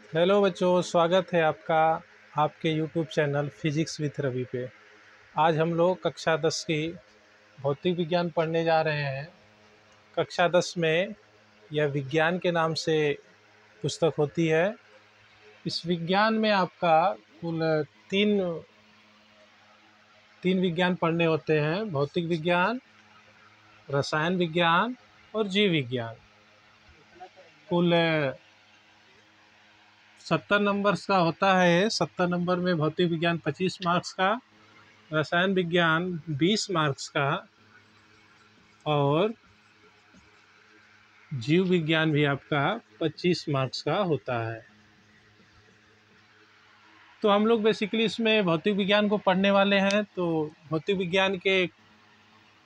Hello बच्चों, स्वागत है आपका आपके YouTube channel physics with Ravi पे। आज हम लोग कक्षा 10 की भौतिक विज्ञान पढ़ने जा रहे हैं। कक्षा 10 में यह विज्ञान के नाम से पुस्तक होती है। इस विज्ञान में आपका कुल तीन तीन विज्ञान पढ़ने होते हैं: भौतिक विज्ञान, रसायन विज्ञान और जीव विज्ञान। कुल 70 नंबर्स का होता है। 70 नंबर में भौतिक विज्ञान 25 मार्क्स का, रसायन विज्ञान 20 मार्क्स का और जीव विज्ञान भी आपका 25 मार्क्स का होता है। तो हम लोग बेसिकली इसमें भौतिक विज्ञान को पढ़ने वाले हैं। तो भौतिक विज्ञान के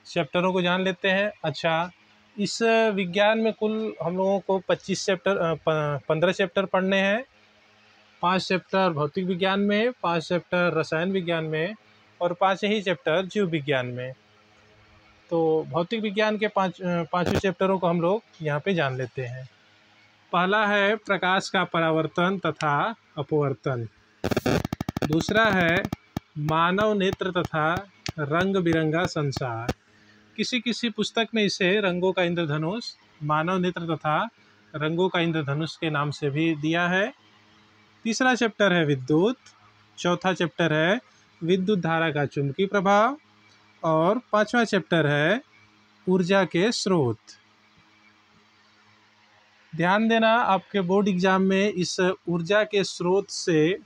चैप्टरों को जान लेते हैं। अच्छा, इस विज्ञान में कुल हम लोगों को 15 चैप्टर पढ़ने हैं। 5 चैप्टर भौतिक विज्ञान में, 5 चैप्टर रसायन विज्ञान में और 5 ही चैप्टर जीव विज्ञान में। तो भौतिक विज्ञान के पांचों चैप्टरों को हम लोग यहाँ पे जान लेते हैं। पहला है प्रकाश का परावर्तन तथा अपवर्तन। दूसरा है मानव नेत्र तथा रंग बिरंगा संसार। किसी किसी पुस्तक में इसे रंगों का इंद्रधनुष, मानव नेत्र तथा रंगों का इंद्रधनुष के नाम से भी दिया है। तीसरा चैप्टर है विद्युत। चौथा चैप्टर है विद्युत धारा का चुंबकीय प्रभाव और पांचवा चैप्टर है ऊर्जा के स्रोत। ध्यान देना, आपके बोर्ड एग्जाम में इस ऊर्जा के स्रोत से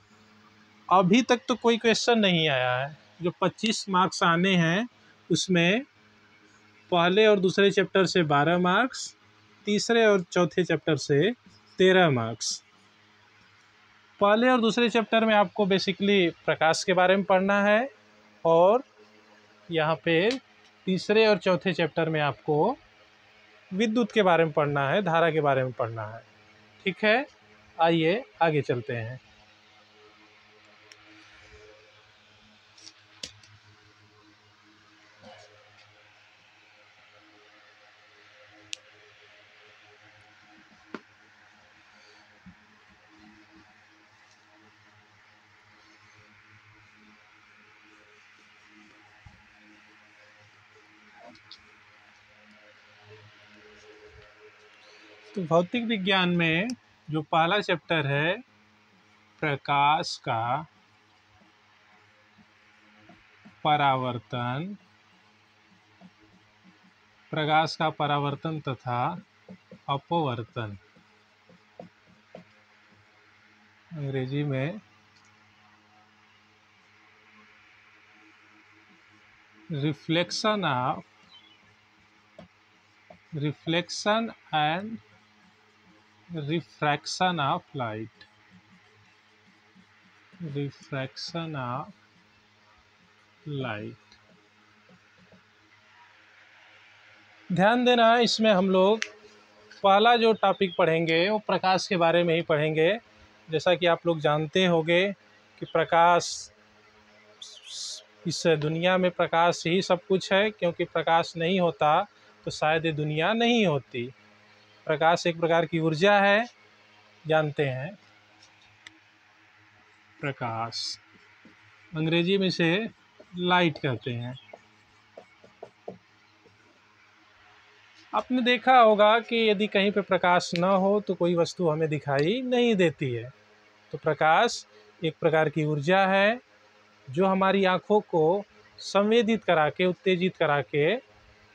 अभी तक तो कोई क्वेश्चन नहीं आया है। जो 25 मार्क्स आने हैं उसमें पहले और दूसरे चैप्टर से 12 मार्क्स, तीसरे और चौथे चैप्टर से 13 मार्क्स। पहले और दूसरे चैप्टर में आपको बेसिकली प्रकाश के बारे में पढ़ना है और यहाँ पे तीसरे और चौथे चैप्टर में आपको विद्युत के बारे में पढ़ना है, धारा के बारे में पढ़ना है। ठीक है, आइए आगे चलते हैं। तो भौतिक विज्ञान में जो पहला चैप्टर है प्रकाश का परावर्तन, प्रकाश का परावर्तन तथा अपवर्तन, अंग्रेजी में reflection and refraction of light, refraction of light. ध्यान देना, इसमें हम लोग पहला जो टॉपिक पढ़ेंगे वो प्रकाश के बारे में ही पढ़ेंगे। जैसा कि आप लोग जानते होंगे कि प्रकाश, इस दुनिया में प्रकाश ही सब कुछ है, क्योंकि प्रकाश नहीं होता तो शायद ये दुनिया नहीं होती। प्रकाश एक प्रकार की ऊर्जा है, जानते हैं। प्रकाश अंग्रेजी में इसे लाइट कहते हैं। आपने देखा होगा कि यदि कहीं पे प्रकाश न हो तो कोई वस्तु हमें दिखाई नहीं देती है। तो प्रकाश एक प्रकार की ऊर्जा है जो हमारी आँखों को संवेदित करा के, उत्तेजित करा के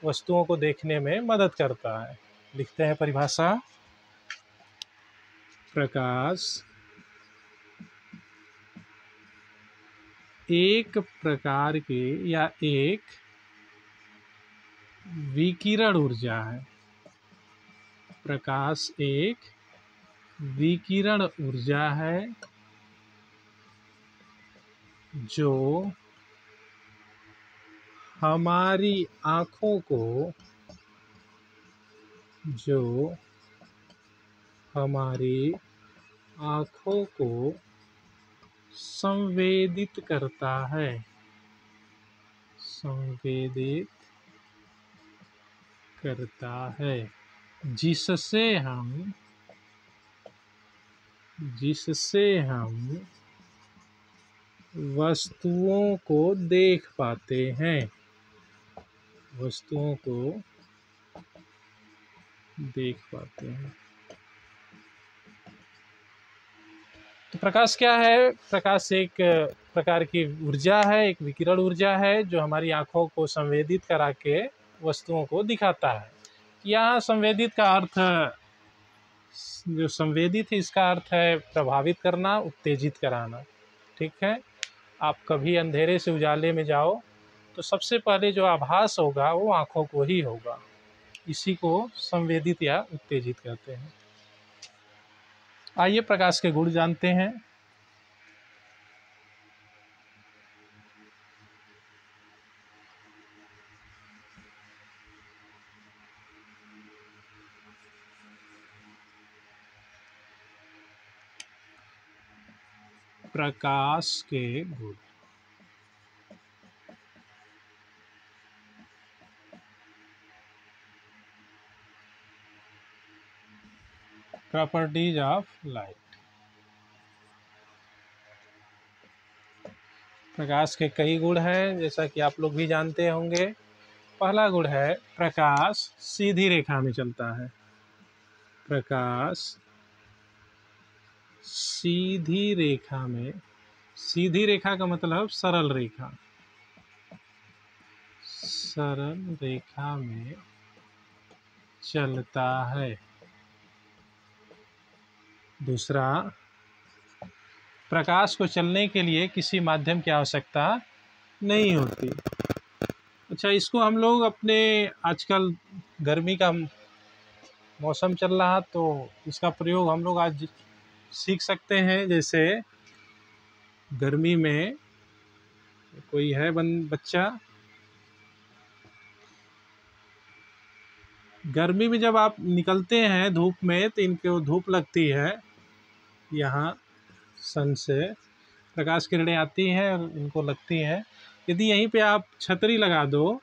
वस्तुओं को देखने में मदद करता है। लिखते हैं परिभाषा। प्रकाश एक प्रकार के या एक विकिरण ऊर्जा है। प्रकाश एक विकिरण ऊर्जा है जो हमारी आँखों को, जो हमारी आँखों को संवेदित करता है, संवेदित करता है, जिससे हम जिससे हम वस्तुओं को देख पाते हैं, वस्तुओं को देख पाते हैं। तो प्रकाश क्या है? प्रकाश एक प्रकार की ऊर्जा है, एक विकिरण ऊर्जा है जो हमारी आँखों को संवेदित करा के वस्तुओं को दिखाता है। यहाँ संवेदित का अर्थ, जो संवेदित है इसका अर्थ है प्रभावित करना, उत्तेजित कराना। ठीक है, आप कभी अंधेरे से उजाले में जाओ तो सबसे पहले जो आभास होगा वो आँखों को ही होगा। इसी को संवेदित या उत्तेजित कहते हैं। आइए प्रकाश के गुण जानते हैं। प्रकाश के गुण। Properties of light. प्रकाश के कई गुण हैं, जैसा कि आप लोग भी जानते होंगे। पहला गुण है प्रकाश सीधी रेखा में चलता है। प्रकाश सीधी रेखा में, सीधी रेखा का मतलब सरल रेखा, सरल रेखा में चलता है। दूसरा, प्रकाश को चलने के लिए किसी माध्यम की आवश्यकता नहीं होती। अच्छा, इसको हम लोग अपने, आजकल गर्मी का मौसम चल रहा तो इसका प्रयोग हम लोग आज सीख सकते हैं। जैसे गर्मी में कोई है बच्चा, गर्मी में जब आप निकलते हैं धूप में तो इनको धूप लगती है, यहाँ सन से प्रकाश किरणें आती हैं और इनको लगती हैं। यदि यहीं पे आप छतरी लगा दो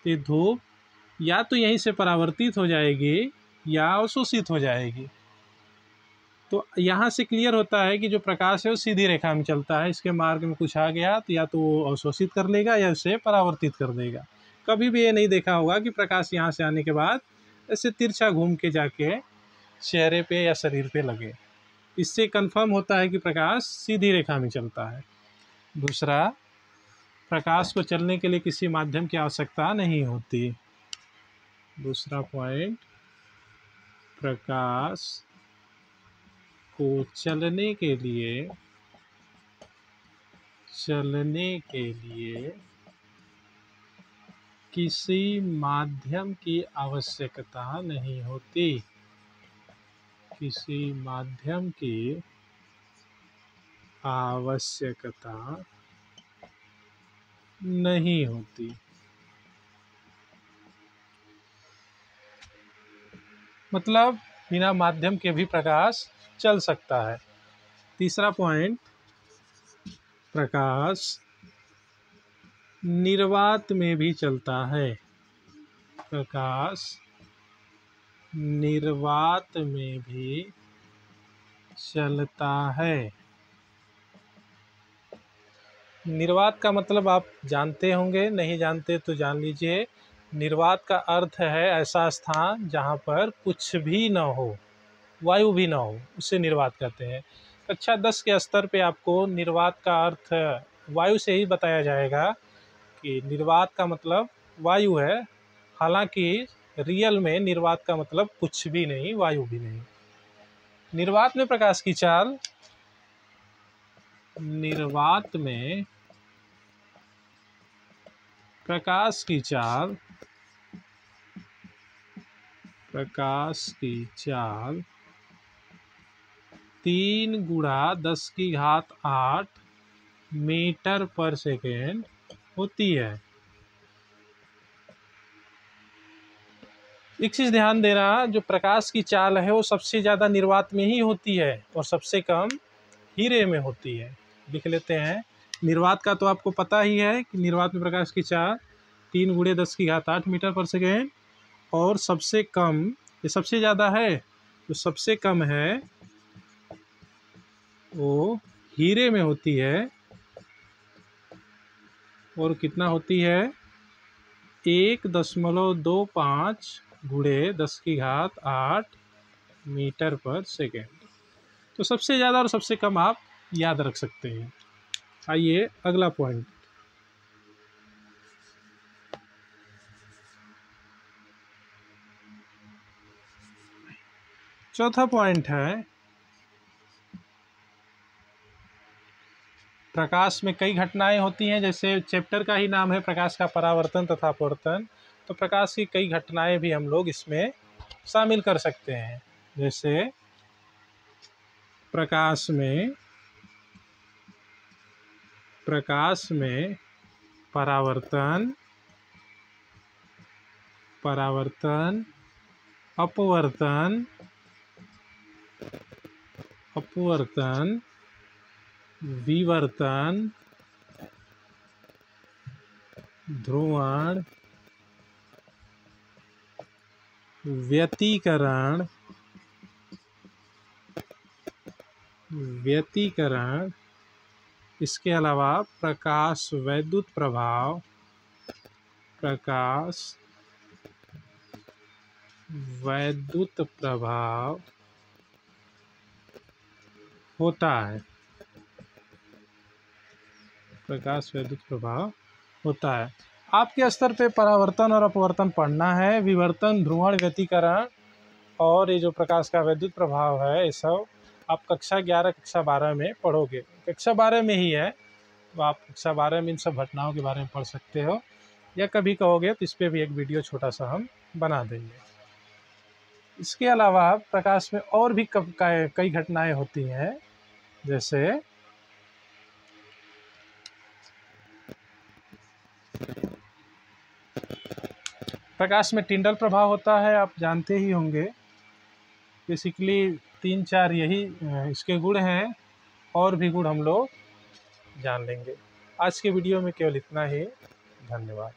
तो ये धूप या तो यहीं से परावर्तित हो जाएगी या अवशोषित हो जाएगी। तो यहाँ से क्लियर होता है कि जो प्रकाश है वो सीधी रेखा में चलता है। इसके मार्ग में कुछ आ गया तो या तो वो अवशोषित कर लेगा या उसे परावर्तित कर देगा। कभी भी ये नहीं देखा होगा कि प्रकाश यहाँ से आने के बाद ऐसे तिरछा घूम के जाके चेहरे पे या शरीर पे लगे। इससे कंफर्म होता है कि प्रकाश सीधी रेखा में चलता है। दूसरा, प्रकाश को चलने के लिए किसी माध्यम की आवश्यकता नहीं होती। दूसरा पॉइंट, प्रकाश को चलने के लिए किसी माध्यम की आवश्यकता नहीं होती। किसी माध्यम की आवश्यकता नहीं होती। मतलब बिना माध्यम के भी प्रकाश चल सकता है। तीसरा पॉइंट, प्रकाश निर्वात में भी चलता है। प्रकाश निर्वात में भी चलता है। निर्वात का मतलब आप जानते होंगे, नहीं जानते तो जान लीजिए। निर्वात का अर्थ है ऐसा स्थान जहाँ पर कुछ भी न हो, वायु भी न हो, उसे निर्वात कहते हैं। कक्षा 10 के स्तर पे आपको निर्वात का अर्थ वायु से ही बताया जाएगा कि निर्वात का मतलब वायु है। हालांकि रियल में निर्वात का मतलब कुछ भी नहीं, वायु भी नहीं। निर्वात में प्रकाश की चाल, निर्वात में प्रकाश की चाल 3 × 10⁸ मीटर पर सेकेंड होती है। एक चीज़ ध्यान देना, जो प्रकाश की चाल है वो सबसे ज़्यादा निर्वात में ही होती है और सबसे कम हीरे में होती है। लिख लेते हैं। निर्वात का तो आपको पता ही है कि निर्वात में प्रकाश की चाल 3 × 10⁸ मीटर पर सेकेंड, और सबसे कम, ये सबसे ज़्यादा है, तो सबसे कम है वो हीरे में होती है, और कितना होती है 1.25 गुणे 10⁸ मीटर पर सेकेंड। तो सबसे ज़्यादा और सबसे कम आप याद रख सकते हैं। आइए अगला पॉइंट। चौथा पॉइंट है प्रकाश में कई घटनाएं होती हैं। जैसे चैप्टर का ही नाम है प्रकाश का परावर्तन तथा अपवर्तन, तो प्रकाश की कई घटनाएं भी हम लोग इसमें शामिल कर सकते हैं। जैसे प्रकाश में परावर्तन, अपवर्तन, विवर्तन, ध्रुवण, व्यतिकरण, इसके अलावा प्रकाश वैद्युत प्रभाव होता है। आपके स्तर पे परावर्तन और अपवर्तन पढ़ना है। विवर्तन, ध्रुवण, व्यतिकरण और ये जो प्रकाश का वैद्युत प्रभाव है, ये सब आप कक्षा 11 कक्षा 12 में पढ़ोगे। कक्षा 12 में ही है, तो आप कक्षा 12 में इन सब घटनाओं के बारे में पढ़ सकते हो, या कभी कहोगे तो इस पर भी एक वीडियो छोटा सा हम बना देंगे। इसके अलावा प्रकाश में और भी कई घटनाएं होती हैं। जैसे प्रकाश में टिंडल प्रभाव होता है, आप जानते ही होंगे। बेसिकली 3-4 यही इसके गुण हैं, और भी गुण हम लोग जान लेंगे। आज के वीडियो में केवल इतना ही। धन्यवाद।